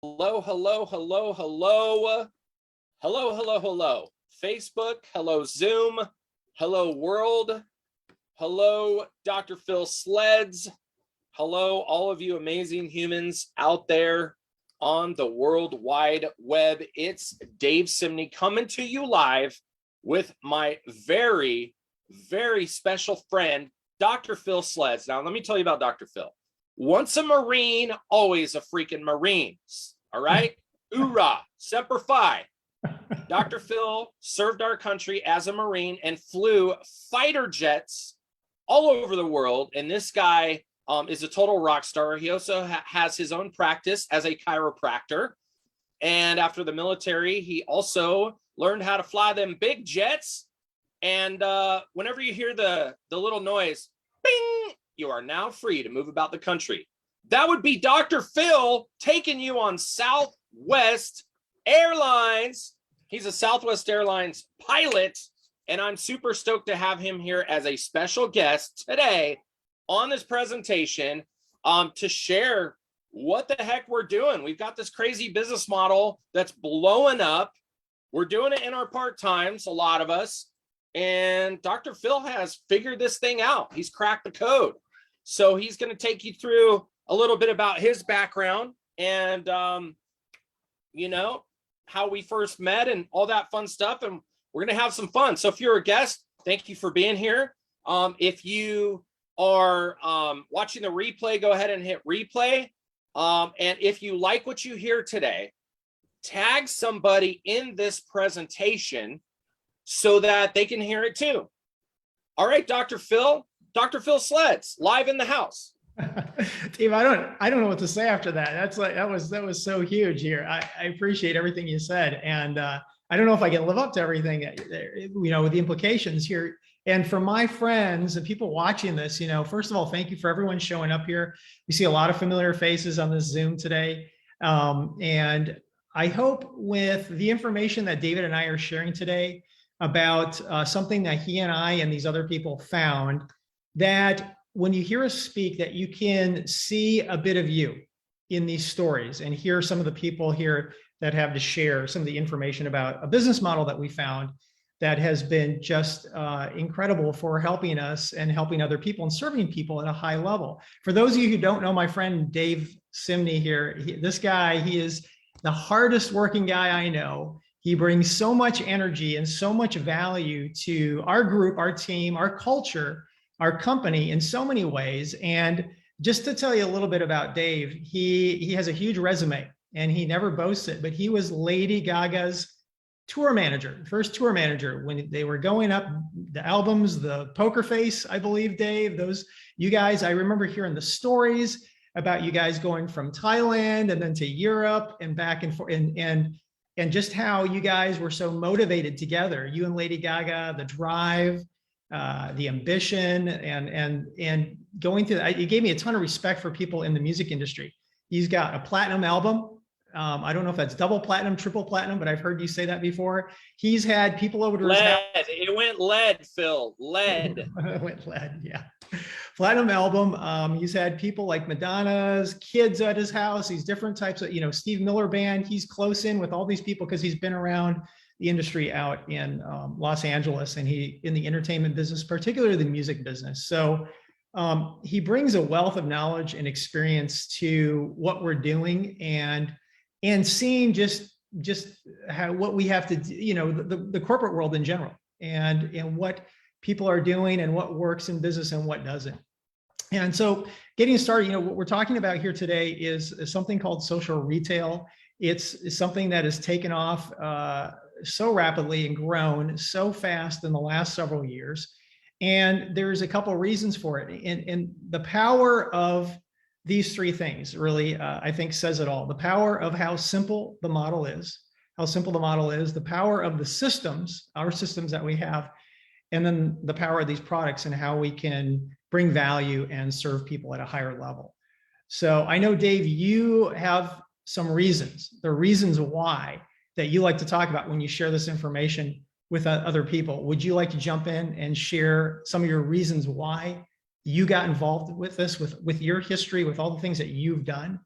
Hello, hello, hello, hello. Hello, hello, hello. Facebook, hello, Zoom, hello, world. Hello, Dr. Phil Sleds. Hello, all of you amazing humans out there on the World Wide Web. It's Dave Simney coming to you live with my very, very special friend, Dr. Phil Sleds. Now, let me tell you about Dr. Phil. Once a Marine, always a freaking Marine. All right? Hoorah, Semper Fi. Dr. Phil served our country as a Marine and flew fighter jets all over the world. And this guy is a total rock star. He also has his own practice as a chiropractor. And after the military, he also learned how to fly them big jets. And whenever you hear the little noise, bing, you are now free to move about the country. That would be Dr. Phil taking you on Southwest Airlines. He's a Southwest Airlines pilot, and I'm super stoked to have him here as a special guest today on this presentation to share what the heck we're doing. We've got this crazy business model that's blowing up. We're doing it in our part-times, a lot of us, and Dr. Phil has figured this thing out. He's cracked the code. So he's going to take you through a little bit about his background and, how we first met and all that fun stuff. And we're going to have some fun. So if you're a guest, thank you for being here. If you are watching the replay, go ahead and hit replay. And if you like what you hear today, tag somebody in this presentation so that they can hear it too. All right, Dr. Phil Sleds, live in the house. Dave, I don't know what to say after that. That was so huge here. I appreciate everything you said, and I don't know if I can live up to everything, with the implications here. And for my friends and people watching this, first of all, thank you for everyone showing up here. We see a lot of familiar faces on this Zoom today, and I hope with the information that David and I are sharing today about something that he and I and these other people found, that when you hear us speak, that you can see a bit of you in these stories and hear some of the people here that have to share some of the information about a business model that we found that has been just incredible for helping us and helping other people and serving people at a high level. For those of you who don't know my friend Dave Simney here, this guy, he is the hardest working guy I know. He brings so much energy and so much value to our group, our team, our culture, our company in so many ways. And just to tell you a little bit about Dave, he has a huge resume and he never boasts it, but he was Lady Gaga's tour manager, first tour manager when they were going up the albums, the Poker Face, I believe, Dave, you guys, I remember hearing the stories about you guys going from Thailand and then to Europe and back and forth, and just how you guys were so motivated together, you and Lady Gaga, the drive, the ambition, and going through that. It gave me a ton of respect for people in the music industry. He's got a platinum album. I don't know if that's double platinum, triple platinum, but I've heard you say that before. He's had people over to his house. It went lead, Phil. Lead. It went lead, yeah. Platinum album. He's had people like Madonna's kids at his house. These different types of, Steve Miller Band. He's close in with all these people because he's been around the industry out in Los Angeles, and he in the entertainment business, particularly the music business. So he brings a wealth of knowledge and experience to what we're doing, and seeing just how what we have to do, the corporate world in general, and what people are doing and what works in business and what doesn't. And so getting started, what we're talking about here today is something called social retail. It's something that has taken off so rapidly and grown so fast in the last several years. And there's a couple of reasons for it. And the power of these three things really, I think, says it all. The power of how simple the model is, the power of the systems, our systems that we have, and then the power of these products and how we can bring value and serve people at a higher level. So I know, Dave, you have some reasons, the reasons why that you like to talk about when you share this information with other people. Would you like to jump in and share some of your reasons why you got involved with this, with your history, with all the things that you've done?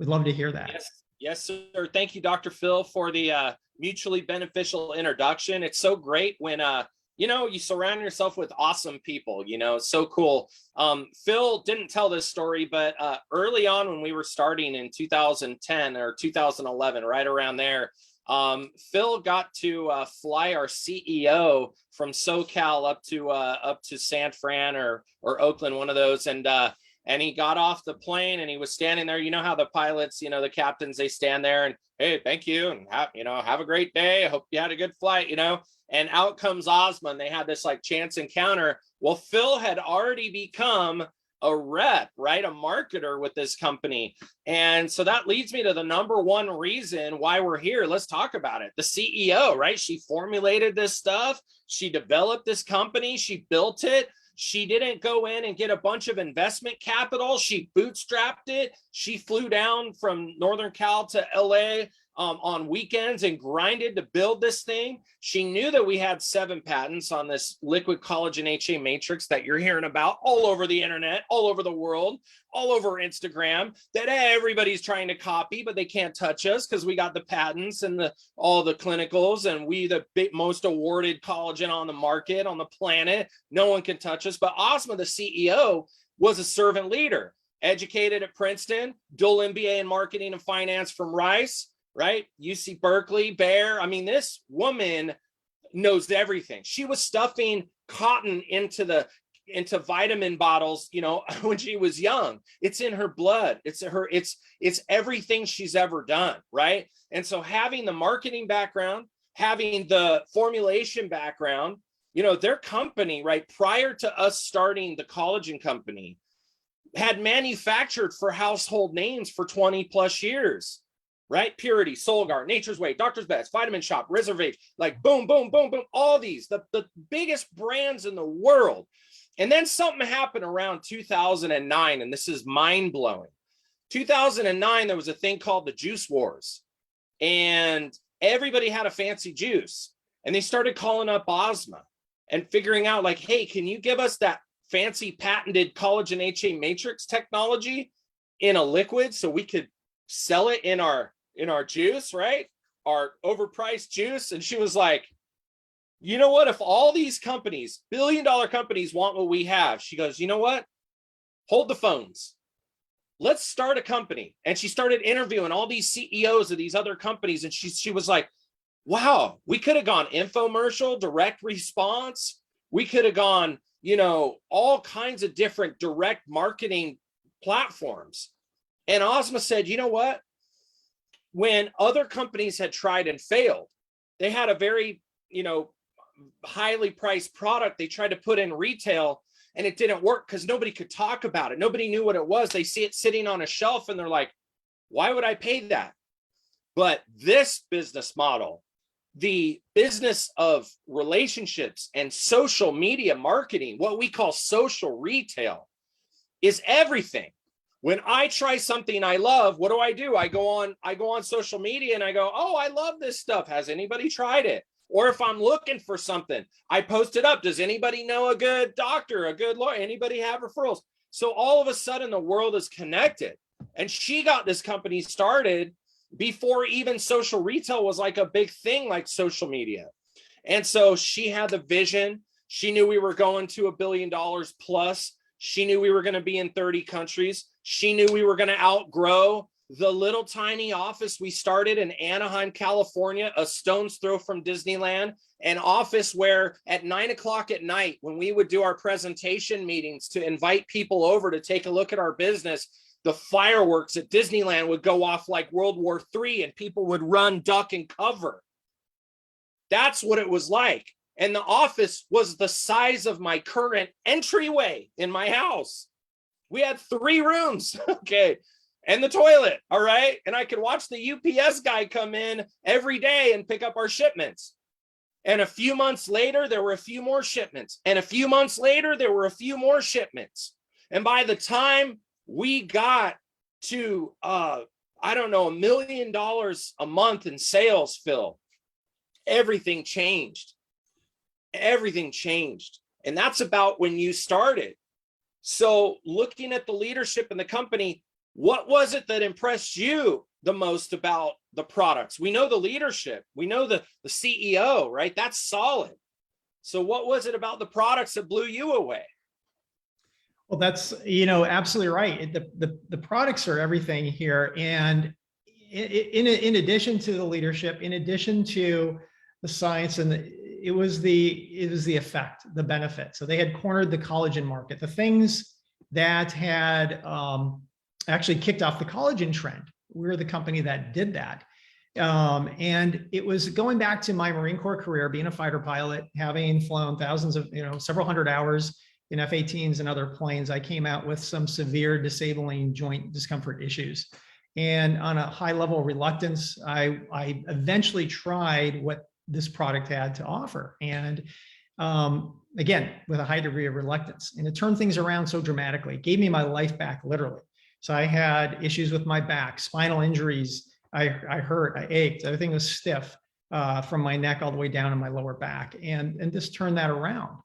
We'd love to hear that. Yes, sir. Thank you, Dr. Phil, for the mutually beneficial introduction. It's so great when you surround yourself with awesome people. So cool. Phil didn't tell this story, but early on when we were starting in 2010 or 2011, right around there, Phil got to fly our CEO from SoCal up to San Fran or Oakland, one of those, and he got off the plane and he was standing there. You know how the pilots, the captains, they stand there and, hey, thank you, and have a great day. I hope you had a good flight. And out comes Ozma, and they had this like chance encounter. Well, Phil had already become a rep, right? A marketer with this company. And so that leads me to the number one reason why we're here. Let's talk about it. The CEO, right? She formulated this stuff. She developed this company. She built it. She didn't go in and get a bunch of investment capital. She bootstrapped it. She flew down from Northern Cal to LA on weekends and grinded to build this thing. She knew that we had 7 patents on this liquid collagen HA matrix that you're hearing about all over the internet, all over the world, all over Instagram, that everybody's trying to copy, but they can't touch us because we got the patents and all the clinicals, and we the most awarded collagen on the market, on the planet. No one can touch us. But Ozma, the CEO, was a servant leader, educated at Princeton, dual MBA in marketing and finance from Rice, right? UC Berkeley, Bayer. I mean, this woman knows everything. She was stuffing cotton into vitamin bottles, when she was young. It's in her blood. It's everything she's ever done, right? And so having the marketing background, having the formulation background, their company, right, prior to us starting the collagen company, had manufactured for household names for 20 plus years. Right? Purity, Solgar, Nature's Way, Doctor's Best, Vitamin Shop, Reservation, like boom, boom, boom, boom, all these, the biggest brands in the world. And then something happened around 2009, and this is mind-blowing. 2009, there was a thing called the juice wars, and everybody had a fancy juice, and they started calling up Ozma and figuring out like, hey, can you give us that fancy patented collagen HA matrix technology in a liquid so we could sell it in our juice, right? Our overpriced juice. And she was like, you know what? If all these companies, billion-dollar companies, want what we have, she goes, you know what? Hold the phones. Let's start a company. And she started interviewing all these CEOs of these other companies. And she was like, wow, we could have gone infomercial, direct response. We could have gone, all kinds of different direct marketing platforms. And Ozma said, you know what? When other companies had tried and failed, they had a very, highly priced product they tried to put in retail, and it didn't work because nobody could talk about it. Nobody knew what it was. They see it sitting on a shelf and they're like, why would I pay that? But this business model, the business of relationships and social media marketing, what we call social retail, is everything. When I try something I love, what do? I go on social media and I go, oh, I love this stuff. Has anybody tried it? Or if I'm looking for something, I post it up. Does anybody know a good doctor, a good lawyer? Anybody have referrals? So all of a sudden the world is connected. And she got this company started before even social retail was like a big thing like social media. And so she had the vision. She knew we were going to $1 billion plus. She knew we were going to be in 30 countries. She knew we were going to outgrow the little tiny office we started in Anaheim, California, a stone's throw from Disneyland, an office where at 9 o'clock at night, when we would do our presentation meetings to invite people over to take a look at our business, the fireworks at Disneyland would go off like World War III and people would run, duck, and cover. That's what it was like. And the office was the size of my current entryway in my house. We had 3 rooms, okay, and the toilet, all right? And I could watch the UPS guy come in every day and pick up our shipments. And a few months later, there were a few more shipments. And a few months later, there were a few more shipments. And by the time we got to, $1 million a month in sales, Phil, everything changed. Everything changed. And that's about when you started. So looking at the leadership in the company, What was it that impressed you the most about the products? We know the leadership, we know the CEO, right? That's solid. So what was it about the products that blew you away? Well, that's, absolutely right. The products are everything here. And in addition to the leadership, in addition to the science, and it was the effect, the benefit. So they had cornered the collagen market, the things that had actually kicked off the collagen trend. We're the company that did that. And it was going back to my Marine Corps career, being a fighter pilot, having flown thousands of, several hundred hours in F-18s and other planes. I came out with some severe disabling joint discomfort issues. And on a high level of reluctance, I eventually tried what this product had to offer. And again, with a high degree of reluctance. And it turned things around so dramatically. It gave me my life back, literally. So I had issues with my back, spinal injuries. I hurt, I ached, everything was stiff from my neck all the way down to my lower back. And this turned that around.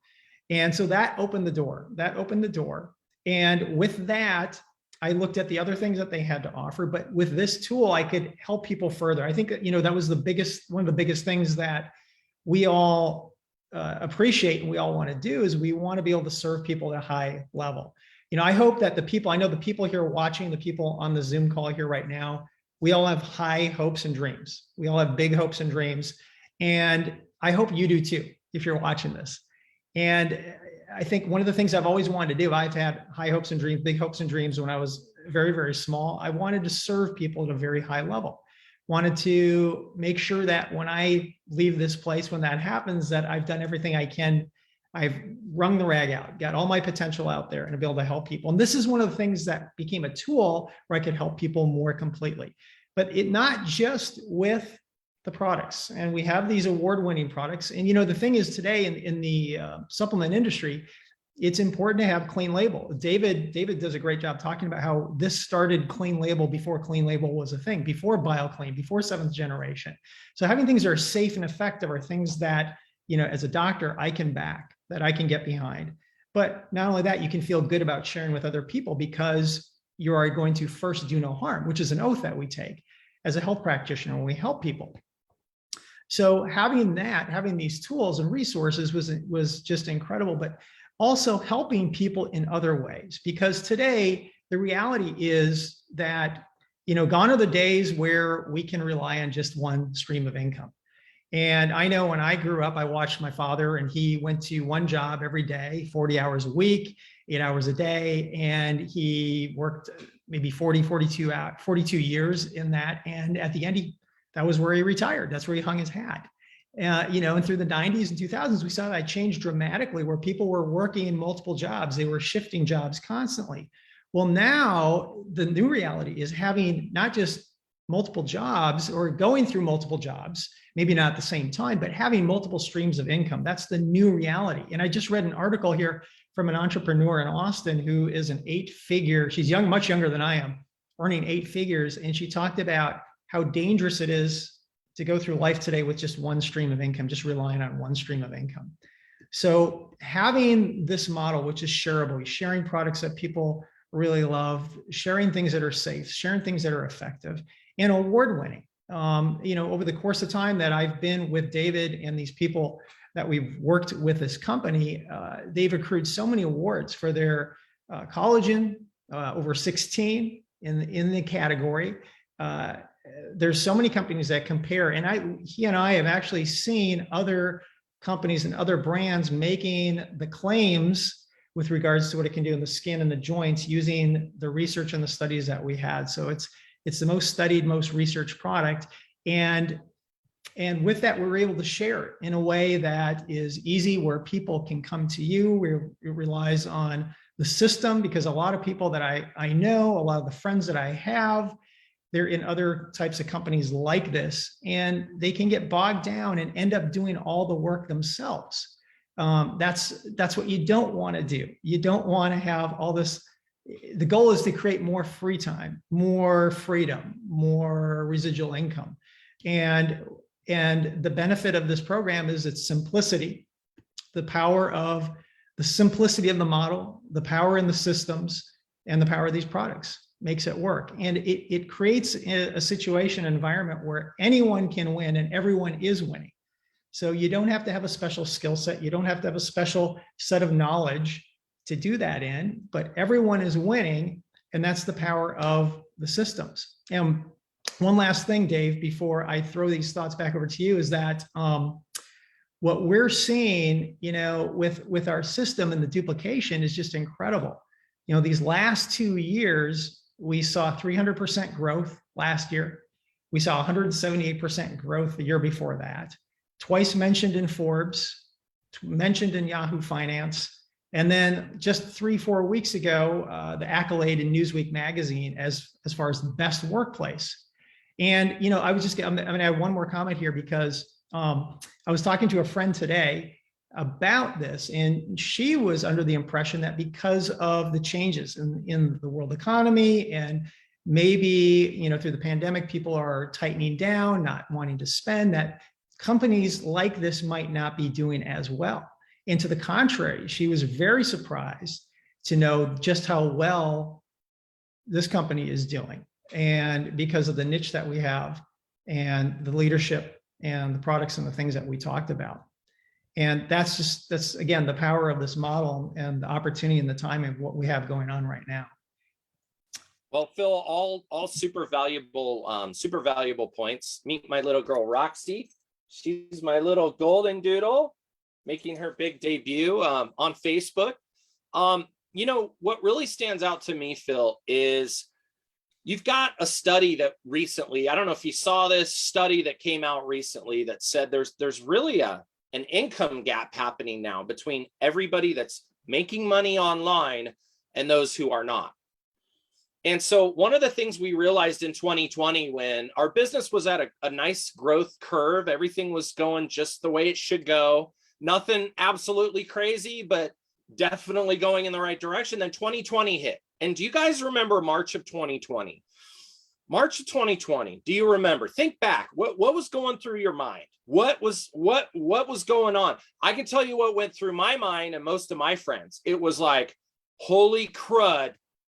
And so that opened the door. And with that, I looked at the other things that they had to offer. But with this tool, I could help people further. I think, that was one of the biggest things that we all appreciate and we all want to do is we want to be able to serve people at a high level. I hope that the people here watching, the people on the Zoom call here right now, we all have high hopes and dreams. We all have big hopes and dreams. And I hope you do too, if you're watching this. And I think one of the things I've always wanted to do, I've had high hopes and dreams, big hopes and dreams when I was very, very small. I wanted to serve people at a very high level. Wanted to make sure that when I leave this place, when that happens, that I've done everything I can. I've wrung the rag out, got all my potential out there and to be able to help people. And this is one of the things that became a tool where I could help people more completely. But it not just with the products. And we have these award-winning products. And the thing is today in the supplement industry, it's important to have clean label. David does a great job talking about how this started clean label before clean label was a thing, before BioClean, before 7th generation. So having things that are safe and effective are things that, as a doctor, I can back, that I can get behind. But not only that, you can feel good about sharing with other people because you are going to first do no harm, which is an oath that we take as a health practitioner when we help people. So having these tools and resources was just incredible, but also helping people in other ways. Because today, the reality is that, gone are the days where we can rely on just one stream of income. And I know when I grew up, I watched my father and he went to one job every day, 40 hours a week, 8 hours a day. And he worked maybe 42 years in that. And at the end, that was where he retired. That's where he hung his hat. And through the 90s and 2000s, we saw that change dramatically where people were working in multiple jobs. They were shifting jobs constantly. Well, now the new reality is having not just multiple jobs or going through multiple jobs, maybe not at the same time, but having multiple streams of income. That's the new reality. And I just read an article here from an entrepreneur in Austin who is an 8-figure, she's young, much younger than I am, earning 8 figures. And she talked about how dangerous it is to go through life today with just one stream of income, just relying on one stream of income. So having this model, which is shareable, sharing products that people really love, sharing things that are safe, sharing things that are effective, and award-winning. Over the course of time that I've been with David and these people that we've worked with this company, they've accrued so many awards for their collagen, over 16 in the category. There's so many companies that compare, and he and I have actually seen other companies and other brands making the claims with regards to what it can do in the skin and the joints using the research and the studies that we had. So it's the most studied, most researched product. And with that, we're able to share it in a way that is easy, where people can come to you. It relies on the system, because a lot of people that I know, a lot of the friends that I have, they're in other types of companies like this, and they can get bogged down and end up doing all the work themselves. That's what you don't want to do. You don't want to have all this. The goal is to create more free time, more freedom, more residual income. And the benefit of this program is its simplicity, the power of the simplicity of the model, the power in the systems, and the power of these products. makes it work. And it creates a situation, environment where anyone can win and everyone is winning. So you don't have to have a special skill set. You don't have to have a special set of knowledge to do that in, but everyone is winning. And that's the power of the systems. And one last thing, Dave, before I throw these thoughts back over to you, is that what we're seeing, with our system and the duplication is just incredible. These last 2 years, we saw 300% growth last year. We saw 178% growth the year before that. Twice mentioned in Forbes, mentioned in Yahoo Finance. And then just 3-4 weeks ago, the accolade in Newsweek magazine as far as the best workplace. And, I was just, I'm going to add one more comment here because I was talking to a friend today about this, and she was under the impression that because of the changes in the world economy and maybe, through the pandemic, people are tightening down, not wanting to spend, that companies like this might not be doing as well. And to the contrary, she was very surprised to know just how well this company is doing. And because of the niche that we have and the leadership and the products and the things that we talked about. And that's again, the power of this model and the opportunity and the timing of what we have going on right now. Well, Phil, all super valuable points. Meet my little girl, Roxy. She's my little golden doodle, making her big debut on Facebook. What really stands out to me, Phil, is you've got a study that recently, I don't know if you saw this study that came out recently that said there's really an income gap happening now between everybody that's making money online and those who are not. And so one of the things we realized in 2020, when our business was at a nice growth curve, everything was going just the way it should go, nothing absolutely crazy, but definitely going in the right direction. Then 2020 hit. And do you guys remember March of 2020? March of 2020, do you remember? Think back. What was going through your mind? What was going on? I can tell you what went through my mind and most of my friends. It was like, holy crud,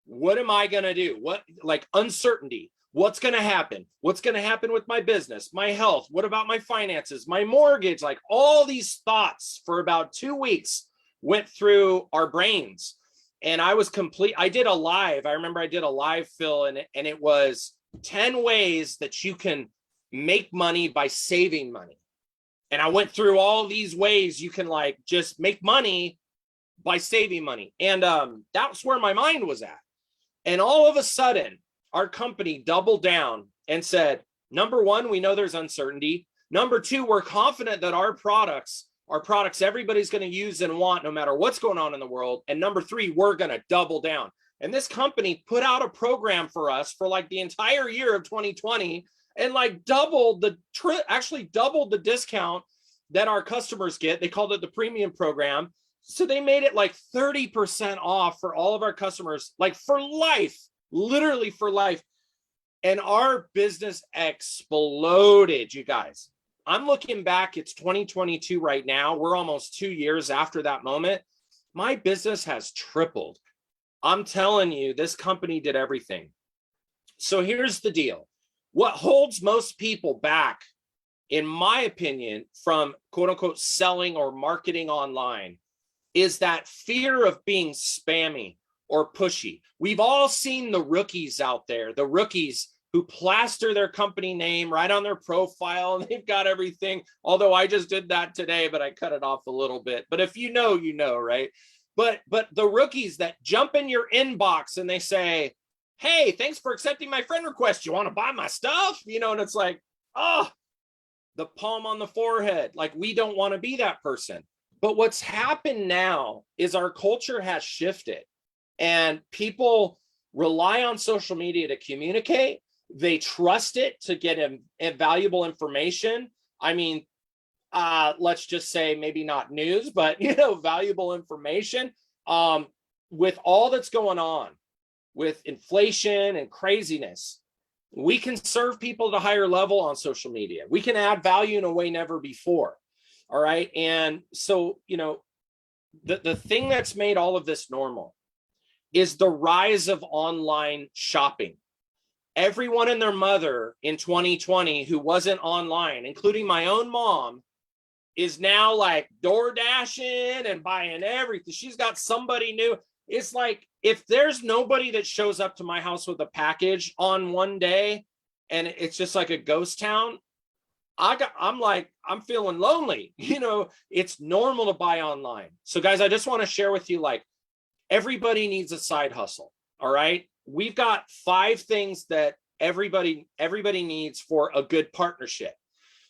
what am I going to do? Like uncertainty. What's going to happen? What's going to happen with my business, my health? What about my finances, my mortgage? Like all these thoughts for about 2 weeks went through our brains. And I did a live. I remember I did a live, Phil, and it was 10 ways that you can make money by saving money. And I went through all these ways you can just make money by saving money. And that's where my mind was at. And all of a sudden, our company doubled down and said, number one, we know there's uncertainty. Number two, we're confident that our products everybody's going to use and want no matter what's going on in the world. And number three, we're going to double down. And this company put out a program for us for the entire year of 2020 and doubled the discount that our customers get. They called it the premium program. So they made it 30% off for all of our customers, for life, literally for life. And our business exploded, you guys. I'm looking back, it's 2022 right now. We're almost 2 years after that moment. My business has tripled. I'm telling you, this company did everything. So here's the deal. What holds most people back, in my opinion, from quote unquote selling or marketing online is that fear of being spammy or pushy. We've all seen the rookies out there, the rookies who plaster their company name right on their profile and they've got everything. Although I just did that today, but I cut it off a little bit. But if you know, right? But the rookies that jump in your inbox and they say, hey, thanks for accepting my friend request. You want to buy my stuff? And it's the palm on the forehead. We don't want to be that person. But what's happened now is our culture has shifted and people rely on social media to communicate. They trust it to get valuable information. I mean, let's just say maybe not news, but valuable information. With all that's going on with inflation and craziness, we can serve people at a higher level on social media. We can add value in a way never before. All right. And so, the thing that's made all of this normal is the rise of online shopping. Everyone and their mother in 2020 who wasn't online, including my own mom, is now like door dashing and buying everything. She's got somebody new. It's like, if there's nobody that shows up to my house with a package on one day and it's just like a ghost town, I'm feeling lonely. It's normal to buy online. So guys, I just want to share with you, like, everybody needs a side hustle. All right. We've got 5 things that everybody needs for a good partnership.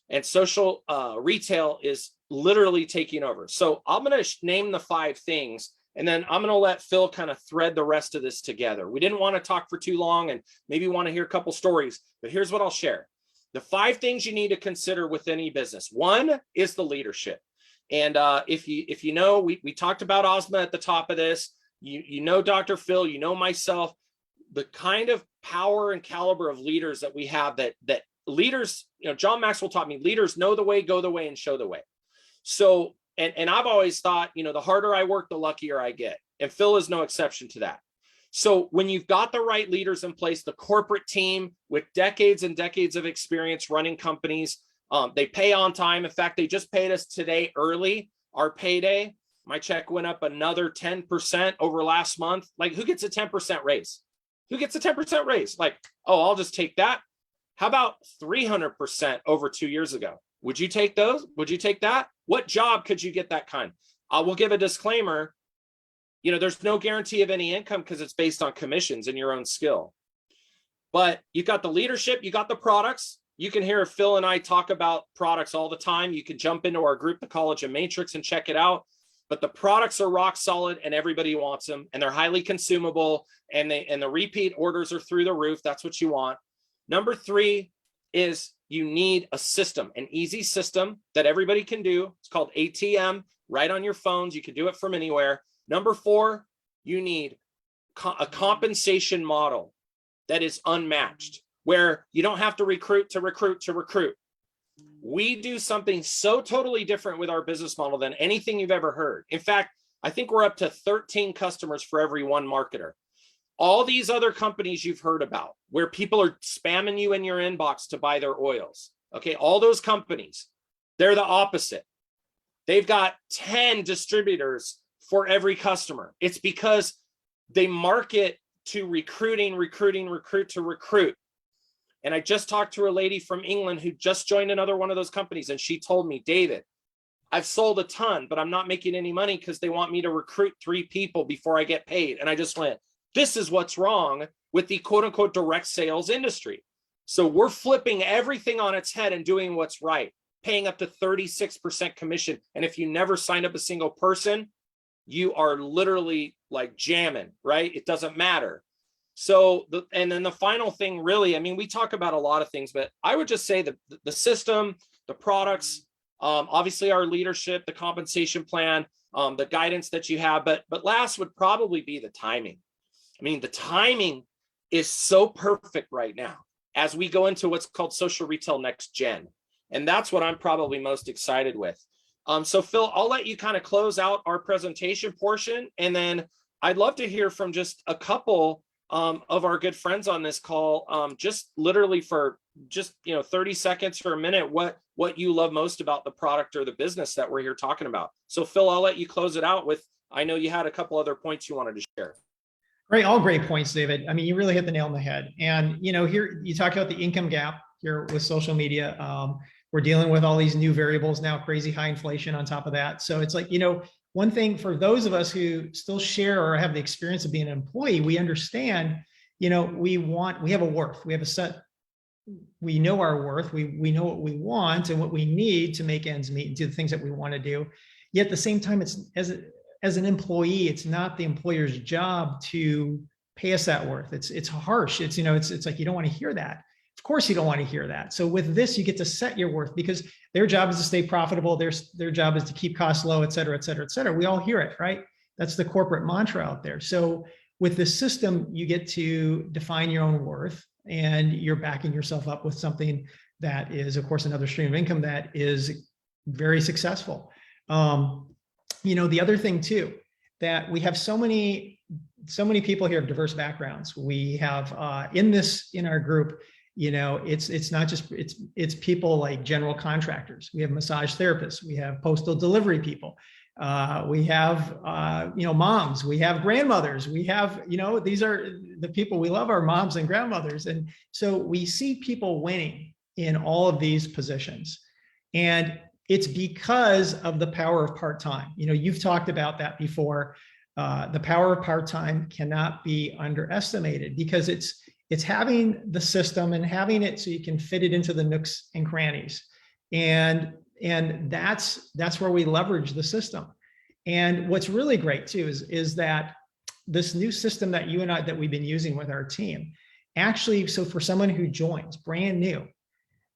And social retail is literally taking over. So I'm going to name the 5 things, and then I'm going to let Phil kind of thread the rest of this together. We didn't want to talk for too long and maybe want to hear a couple stories, but here's what I'll share. The 5 things you need to consider with any business. 1 is the leadership. And if you know, we talked about Ozma at the top of this. You know Dr. Phil, you know myself, the kind of power and caliber of leaders that we have, that leaders, John Maxwell taught me, leaders know the way, go the way, and show the way. So, and I've always thought, the harder I work, the luckier I get. And Phil is no exception to that. So when you've got the right leaders in place, the corporate team with decades and decades of experience running companies, they pay on time. In fact, they just paid us today early, our payday. My check went up another 10% over last month. Like, who gets a 10% raise? Who gets a 10% raise? Like, oh, I'll just take that. How about 300% over 2 years ago? Would you take those? Would you take that? What job could you get that kind? I will give a disclaimer. There's no guarantee of any income because it's based on commissions and your own skill. But you got the leadership, you got the products. You can hear Phil and I talk about products all the time. You can jump into our group, the College of Matrix, and check it out. But the products are rock solid and everybody wants them, and they're highly consumable, and the repeat orders are through the roof. That's what you want. Number 3 is you need a system, an easy system that everybody can do. It's called ATM, right on your phones. You can do it from anywhere. Number 4, you need a compensation model that is unmatched, where you don't have to recruit to recruit to recruit. We do something so totally different with our business model than anything you've ever heard. In fact, I think we're up to 13 customers for every 1 marketer. All these other companies you've heard about, where people are spamming you in your inbox to buy their oils. Okay, all those companies, they're the opposite. They've got 10 distributors for every customer. It's because they market to recruit to recruit. And I just talked to a lady from England who just joined another one of those companies. And she told me, David, I've sold a ton, but I'm not making any money because they want me to recruit 3 people before I get paid. And I just went, this is what's wrong with the quote unquote direct sales industry. So we're flipping everything on its head and doing what's right, paying up to 36% commission. And if you never signed up a single person, you are literally like jamming, right? It doesn't matter. So, and then the final thing, really, we talk about a lot of things, but I would just say that the system, the products, obviously our leadership, the compensation plan, the guidance that you have, but last would probably be the timing. The timing is so perfect right now as we go into what's called social retail next gen. And that's what I'm probably most excited with. So Phil, I'll let you kind of close out our presentation portion. And then I'd love to hear from just a couple of our good friends on this call, just literally for just 30 seconds or a minute, what you love most about the product or the business that we're here talking about. So Phil, I'll let you close it out with, I know you had a couple other points you wanted to share. Great, all great points, David. You really hit the nail on the head. And here you talked about the income gap here with social media. We're dealing with all these new variables now, crazy high inflation on top of that. So it's like, one thing for those of us who still share or have the experience of being an employee, we understand, we have a worth, we have a set, we know our worth, we know what we want and what we need to make ends meet and do the things that we want to do. Yet at the same time, it's as an employee, it's not the employer's job to pay us that worth. It's harsh. It's like, you don't want to hear that. Of course you don't want to hear that. So with this, you get to set your worth because their job is to stay profitable. Their job is to keep costs low, et cetera, et cetera, et cetera. We all hear it, right? That's the corporate mantra out there. So with this system, you get to define your own worth and you're backing yourself up with something that is, of course, another stream of income that is very successful. The other thing too, that we have so many people here of diverse backgrounds. We have in our group, it's not just, it's people like general contractors. We have massage therapists. We have postal delivery people. We have, moms, we have grandmothers, we have, these are the people we love, our moms and grandmothers. And so we see people winning in all of these positions. And it's because of the power of part-time. You've talked about that before. The power of part-time cannot be underestimated, because it's having the system and having it so you can fit it into the nooks and crannies. And that's where we leverage the system. And what's really great too is that this new system that you and I, that we've been using with our team, actually, so for someone who joins brand new,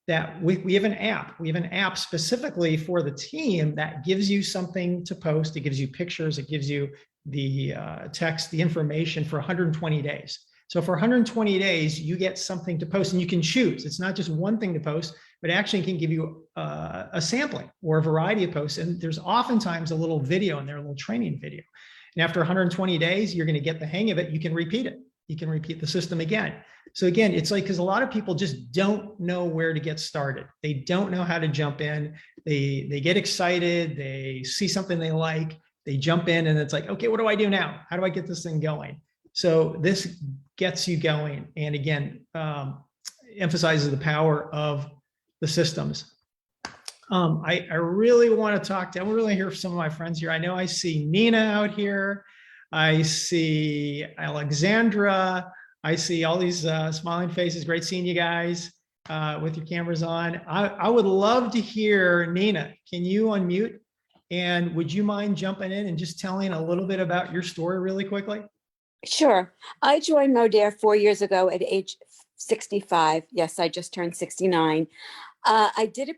that we have an app. We have an app specifically for the team that gives you something to post. It gives you pictures. It gives you the text, the information for 120 days. So for 120 days, you get something to post, and you can choose. It's not just one thing to post, but actually can give you a sampling or a variety of posts. And there's oftentimes a little video in there, a little training video. And after 120 days, you're going to get the hang of it. You can repeat it. You can repeat the system again. So again, it's like, because a lot of people just don't know where to get started. They don't know how to jump in. They get excited. They see something they like. They jump in, and it's like, okay, what do I do now? How do I get this thing going? So this gets you going. And again, emphasizes the power of the systems. I really want to talk to, I really hear from some of my friends here. I know I see Nina out here. I see Alexandra. I see all these smiling faces. Great seeing you guys with your cameras on. I would love to hear, Nina, can you unmute? And would you mind jumping in and just telling a little bit about your story really quickly? Sure. I joined Modere 4 years ago at age 65. Yes, I just turned 69. I did it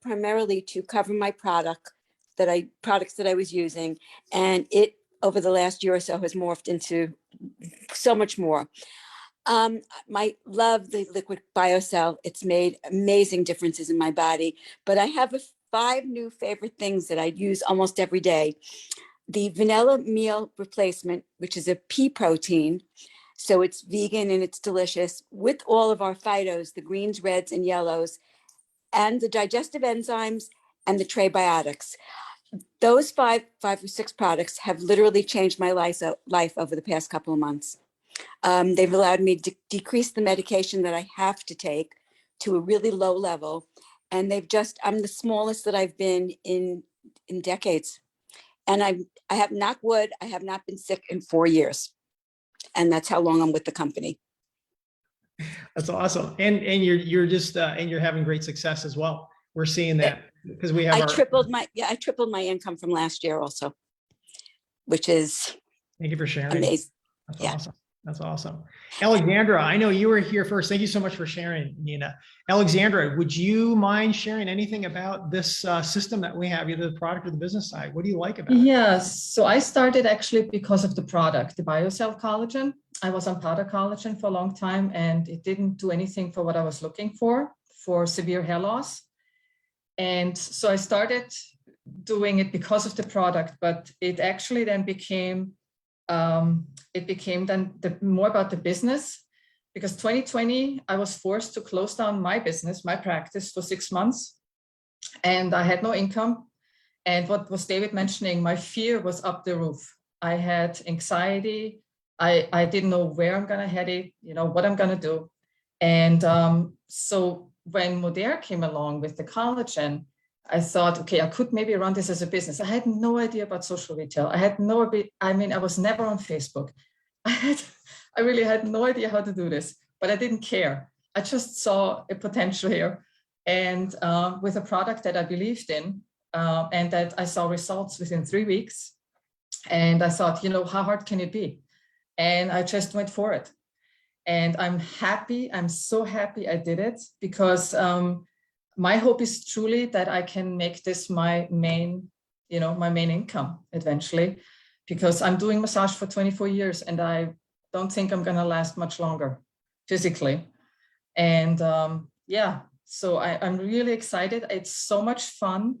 primarily to cover my products that I was using, and it over the last year or so has morphed into so much more. I love the liquid BioCell. It's made amazing differences in my body, but I have 5 new favorite things that I use almost every day. The vanilla meal replacement, which is a pea protein. So it's vegan and it's delicious, with all of our phytos, the greens, reds, and yellows, and the digestive enzymes and the prebiotics. Those 5 or 6 products have literally changed my life over the past couple of months. They've allowed me to decrease the medication that I have to take to a really low level. And I'm the smallest that I've been in decades. And I have, knock wood, I have not been sick in 4 years. And that's how long I'm with the company. That's awesome. And you're just, and you're having great success as well. We're seeing that because we have I tripled my income from last year also, which is thank you for sharing. Amazing. That's awesome. That's awesome. Alexandra, I know you were here first. Thank you so much for sharing, Nina. Alexandra, would you mind sharing anything about this system that we have, either the product or the business side? What do you like about it? Yes. So I started actually because of the product, the BioCell collagen. I was on powder collagen for a long time, and it didn't do anything for what I was looking for severe hair loss. And so I started doing it because of the product, but it actually then became more about the business, because 2020, I was forced to close down my business, my practice, for 6 months, and I had no income. And what was David mentioning, my fear was up the roof. I had anxiety. I didn't know where I'm going to head it, what I'm going to do. And so when Modere came along with the collagen, I thought, okay, I could maybe run this as a business. I had no idea about social retail. I was never on Facebook. I really had no idea how to do this, but I didn't care. I just saw a potential here. And with a product that I believed in, and that I saw results within 3 weeks. And I thought, how hard can it be? And I just went for it. And I'm happy. I'm so happy I did it, because my hope is truly that I can make this my main income eventually, because I'm doing massage for 24 years and I don't think I'm going to last much longer physically. And so I'm really excited. It's so much fun.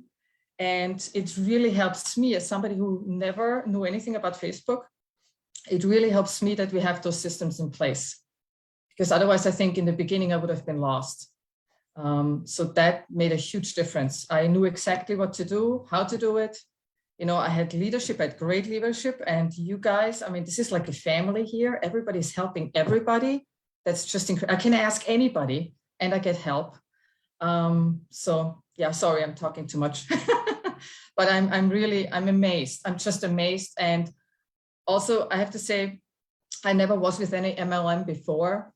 And it really helps me as somebody who never knew anything about Facebook. It really helps me that we have those systems in place, because otherwise I think in the beginning I would have been lost. So that made a huge difference. I knew exactly what to do, how to do it. You know, I had leadership, I had great leadership, and you guys, I mean, this is like a family here. Everybody's helping everybody. That's just incredible. I can ask anybody and I get help. So yeah, sorry, I'm talking too much, but I'm amazed. I'm just amazed. And also I have to say, I never was with any MLM before.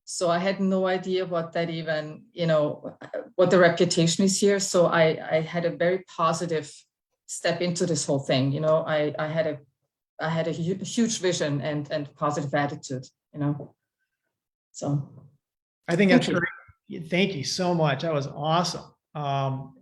So I had no idea what that even, you know, what the reputation is here. So I had a very positive step into this whole thing. You know, I had a huge vision and positive attitude, you know. So I think that's great. Thank you so much. That was awesome.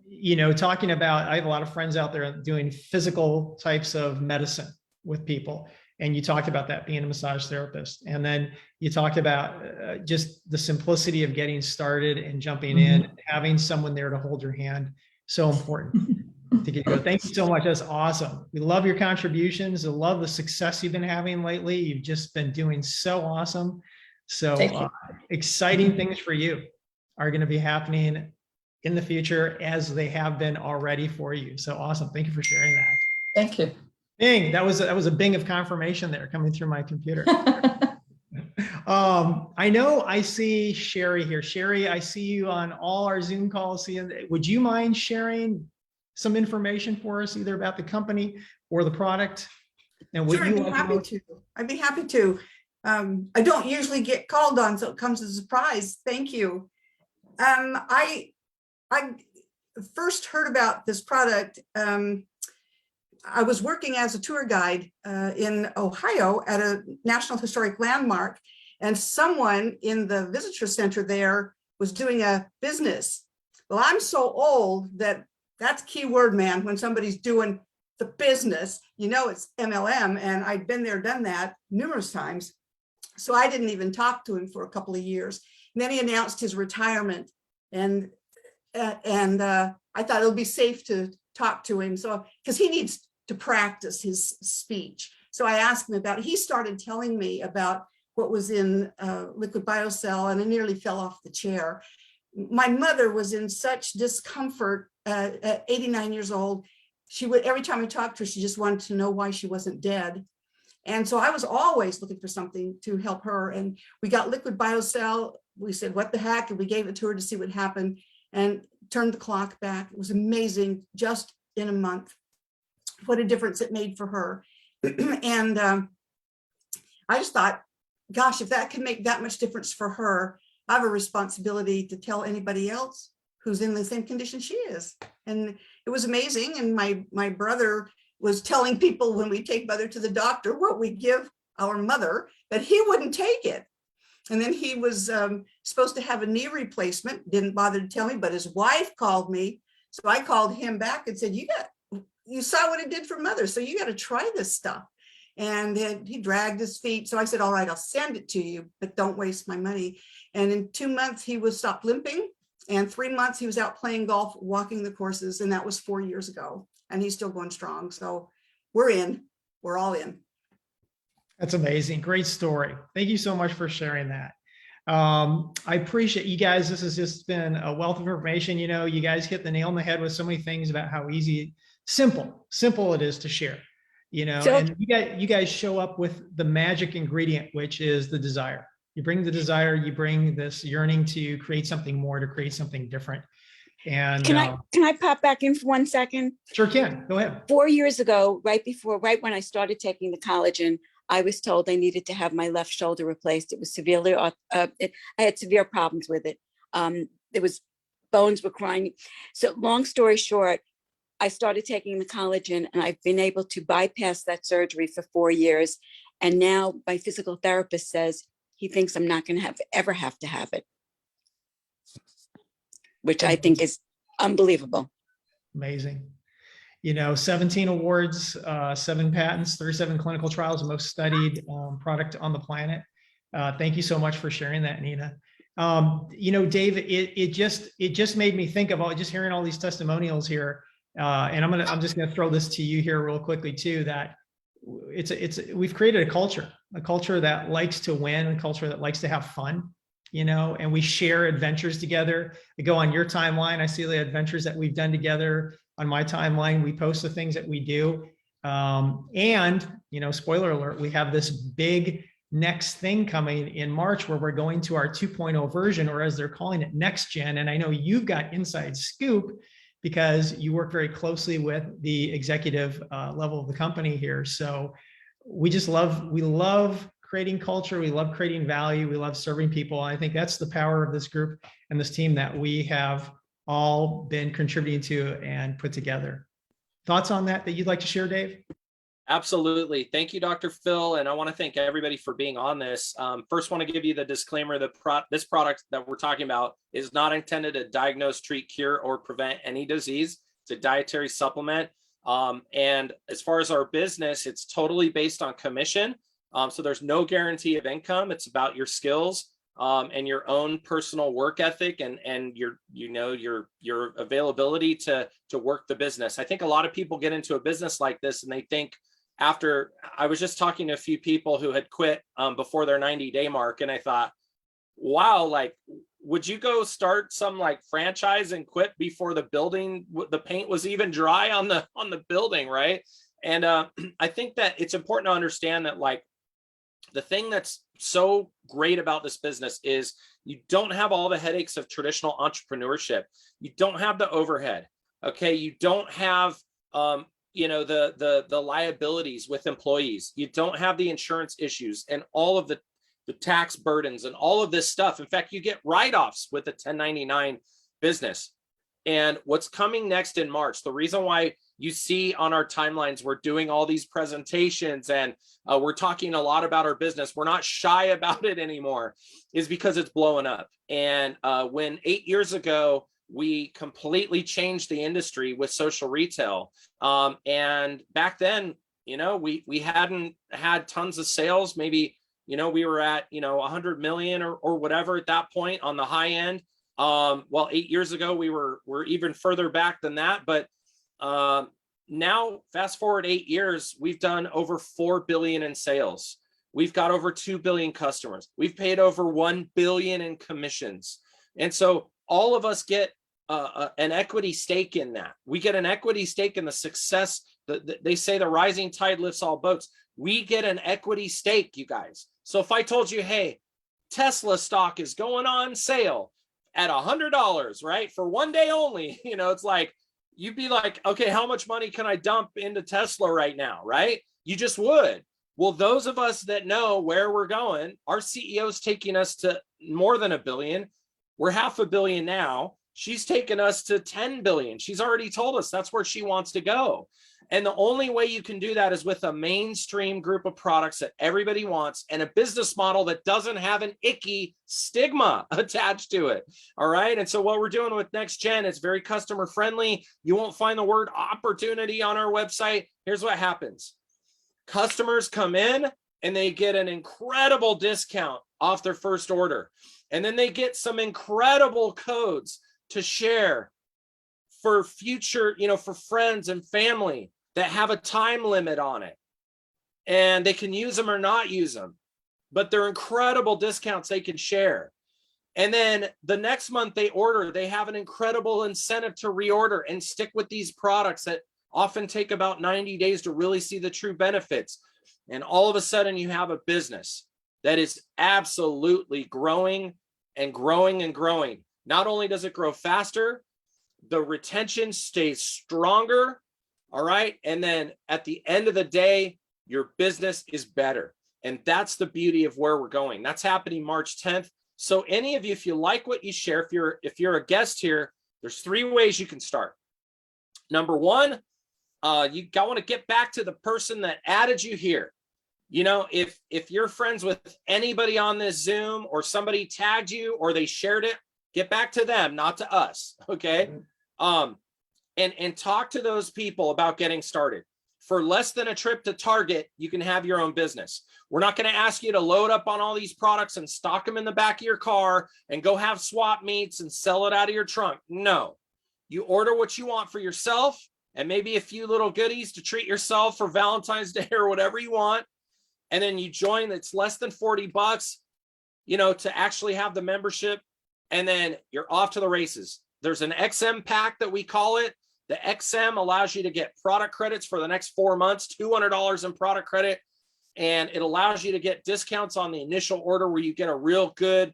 You know, talking about, I have a lot of friends out there doing physical types of medicine with people. And you talked about that being a massage therapist. And then you talked about just the simplicity of getting started and jumping in, having someone there to hold your hand. So important to get you. Thank you so much. That's awesome. We love your contributions. I love the success you've been having lately. You've just been doing so awesome. So exciting things for you are going to be happening in the future as they have been already for you. So awesome. Thank you for sharing that. Thank you. Bing, that was a bing of confirmation there coming through my computer. I know I see Sherry here. Sherry, I see you on all our Zoom calls. Would you mind sharing some information for us, either about the company or the product? And what Sure, you I'd be happy to. I'd be happy to. I don't usually get called on, so it comes as a surprise. Thank you. I first heard about this product. I was working as a tour guide in Ohio at a National Historic Landmark, and someone in the visitor center there was doing a business. Well, I'm so old that's key word, man. When somebody's doing the business, you know, it's MLM, and I'd been there, done that numerous times. So I didn't even talk to him for a couple of years. And then he announced his retirement, and I thought it would be safe to talk to him. So, because he needs to practice his speech. So I asked him about it. He started telling me about what was in liquid biocell, and I nearly fell off the chair. My mother was in such discomfort at 89 years old. She would, every time I talked to her, she just wanted to know why she wasn't dead. And so I was always looking for something to help her. And we got liquid biocell. We said, what the heck? And we gave it to her to see what happened and turned the clock back. It was amazing, just in a month, what a difference it made for her. And I just thought, gosh, if that can make that much difference for her, I have a responsibility to tell anybody else who's in the same condition she is. And it was amazing. And my brother was telling people when we take mother to the doctor what we give our mother, that he wouldn't take it. And then he was supposed to have a knee replacement, didn't bother to tell me, but his wife called me. So I called him back and said, you saw what it did for mother, so you got to try this stuff. And he dragged his feet. So I said, all right, I'll send it to you, but don't waste my money. And in 2 months, he was stopped limping. And 3 months, he was out playing golf, walking the courses. And that was 4 years ago. And he's still going strong. So we're in. We're all in. That's amazing. Great story. Thank you so much for sharing that. I appreciate you guys. This has just been a wealth of information. You know, you guys hit the nail on the head with so many things about how simple it is to share, you know, and you guys show up with the magic ingredient, which is the desire. You bring the desire, you bring this yearning to create something more, to create something different. And can I pop back in for 1 second? Sure can. Go ahead. 4 years ago, right when I started taking the collagen, I was told I needed to have my left shoulder replaced. It was severely, I had severe problems with it. It was, bones were crying. So long story short, I started taking the collagen, and I've been able to bypass that surgery for 4 years. And now my physical therapist says he thinks I'm not going to ever have to have it, which I think is unbelievable. Amazing. You know, 17 awards, 7 patents, 37 clinical trials, the most studied product on the planet. Thank you so much for sharing that, Nina. You know, Dave, it just made me think of just hearing all these testimonials here. And I'm just going to throw this to you here real quickly too, that we've created a culture that likes to win, a culture that likes to have fun, and we share adventures together. I go on your timeline, I see the adventures that we've done together. On my timeline, we post the things that we do. And, spoiler alert, we have this big next thing coming in March where we're going to our 2.0 version, or as they're calling it, next gen. And I know you've got inside scoop because you work very closely with the executive level of the company here. So we love creating culture. We love creating value. We love serving people. And I think that's the power of this group and this team that we have all been contributing to and put together. Thoughts on that you'd like to share, Dave? Absolutely. Thank you, Dr. Phil. And I want to thank everybody for being on this. First, want to give you the disclaimer that this product that we're talking about is not intended to diagnose, treat, cure, or prevent any disease. It's a dietary supplement. And as far as our business, it's totally based on commission. So there's no guarantee of income. It's about your skills and your own personal work ethic and your availability to work the business. I think a lot of people get into a business like this and they think, after I was just talking to a few people who had quit before their 90-day mark, and I thought, wow, like, would you go start some like franchise and quit before the paint was even dry on the building, right? And I think that it's important to understand that, like, the thing that's so great about this business is you don't have all the headaches of traditional entrepreneurship. You don't have the overhead. Okay, you don't have the liabilities with employees. You don't have the insurance issues and all of the tax burdens and all of this stuff. In fact, you get write-offs with a 1099 business. And what's coming next in March, the reason why you see on our timelines, we're doing all these presentations and we're talking a lot about our business. We're not shy about it anymore, is because it's blowing up. And when 8 years ago, we completely changed the industry with social retail. And back then, we hadn't had tons of sales. Maybe, we were at, 100 million or whatever at that point on the high end. Well, 8 years ago, we're even further back than that. But now fast forward 8 years, we've done over 4 billion in sales. We've got over 2 billion customers. We've paid over 1 billion in commissions. And so all of us get an equity stake in that. We get an equity stake in the success. They say the rising tide lifts all boats. We get an equity stake, you guys. So if I told you, hey, Tesla stock is going on sale at $100, right, for one day only, it's like, you'd be like, okay, how much money can I dump into Tesla right now, right? You just would. Well, those of us that know where we're going, our CEO's taking us to more than 1 billion. We're 500 million now. She's taken us to 10 billion. She's already told us that's where she wants to go. And the only way you can do that is with a mainstream group of products that everybody wants and a business model that doesn't have an icky stigma attached to it. All right. And so what we're doing with Next Gen is very customer friendly. You won't find the word opportunity on our website. Here's what happens. Customers come in and they get an incredible discount off their first order. And then they get some incredible codes to share for future, for friends and family that have a time limit on it. And they can use them or not use them, but they're incredible discounts they can share. And then the next month they order, they have an incredible incentive to reorder and stick with these products that often take about 90 days to really see the true benefits. And all of a sudden you have a business that is absolutely growing and growing and growing. Not only does it grow faster, the retention stays stronger. All right. And then at the end of the day, your business is better. And that's the beauty of where we're going. That's happening March 10th. So any of you, if you like what you share, if you're a guest here, there's 3 ways you can start. Number one, you want to get back to the person that added you here. If you're friends with anybody on this Zoom or somebody tagged you or they shared it, get back to them, not to us. Okay. And talk to those people about getting started. For less than a trip to Target, you can have your own business. We're not going to ask you to load up on all these products and stock them in the back of your car and go have swap meets and sell it out of your trunk. No, you order what you want for yourself and maybe a few little goodies to treat yourself for Valentine's Day or whatever you want. And then you join, it's less than $40, you know, to actually have the membership. And then you're off to the races. There's an XM pack that we call it. The XM allows you to get product credits for the next 4 months, $200 in product credit. And it allows you to get discounts on the initial order where you get a real good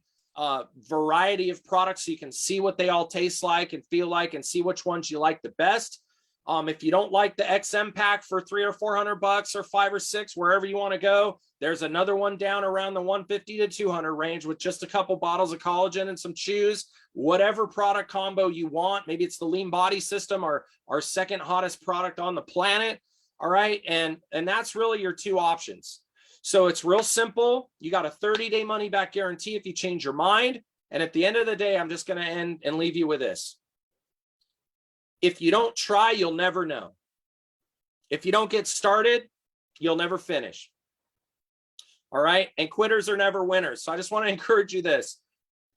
variety of products so you can see what they all taste like and feel like and see which ones you like the best. If you don't like the XM pack for $300 or $400 or $5 or $6, wherever you want to go, there's another one down around the $150 to $200 range with just a couple bottles of collagen and some chews, whatever product combo you want. Maybe it's the Lean Body System, or our second hottest product on the planet. All right. And that's really your two options. So it's real simple. You got a 30-day money back guarantee if you change your mind. And at the end of the day, I'm just going to end and leave you with this. If you don't try, you'll never know. If you don't get started, you'll never finish. All right. And quitters are never winners. So I just want to encourage you this.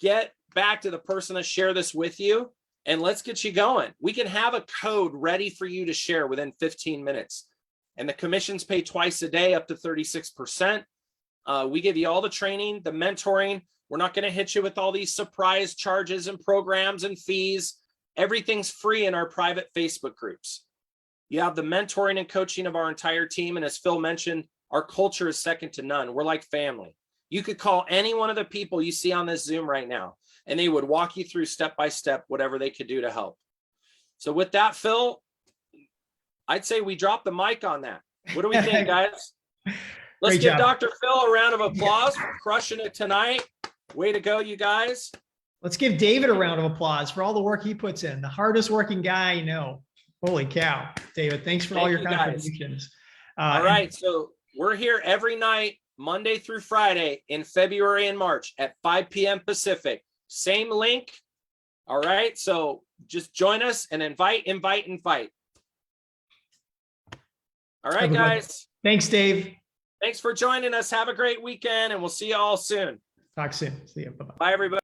Get back to the person that shared this with you and let's get you going. We can have a code ready for you to share within 15 minutes. And the commissions pay twice a day, up to 36%. We give you all the training, the mentoring. We're not going to hit you with all these surprise charges and programs and fees. Everything's free in our private Facebook groups. You have the mentoring and coaching of our entire team. And as Phil mentioned, our culture is second to none. We're like family. You could call any one of the people you see on this Zoom right now, and they would walk you through step by step, whatever they could do to help. So with that, Phil, I'd say we drop the mic on that. What do we think, guys? Let's give Dr. Phil a round of applause for crushing it tonight. Way to go, you guys. Let's give David a round of applause for all the work he puts in. The hardest working guy I know. Holy cow, David. Thanks for all your contributions. All right. So we're here every night, Monday through Friday in February and March at 5 p.m. Pacific. Same link. All right. So just join us and invite. All right, guys. Thanks, Dave. Thanks for joining us. Have a great weekend, and we'll see you all soon. Talk soon. See you. Bye-bye. Bye, everybody.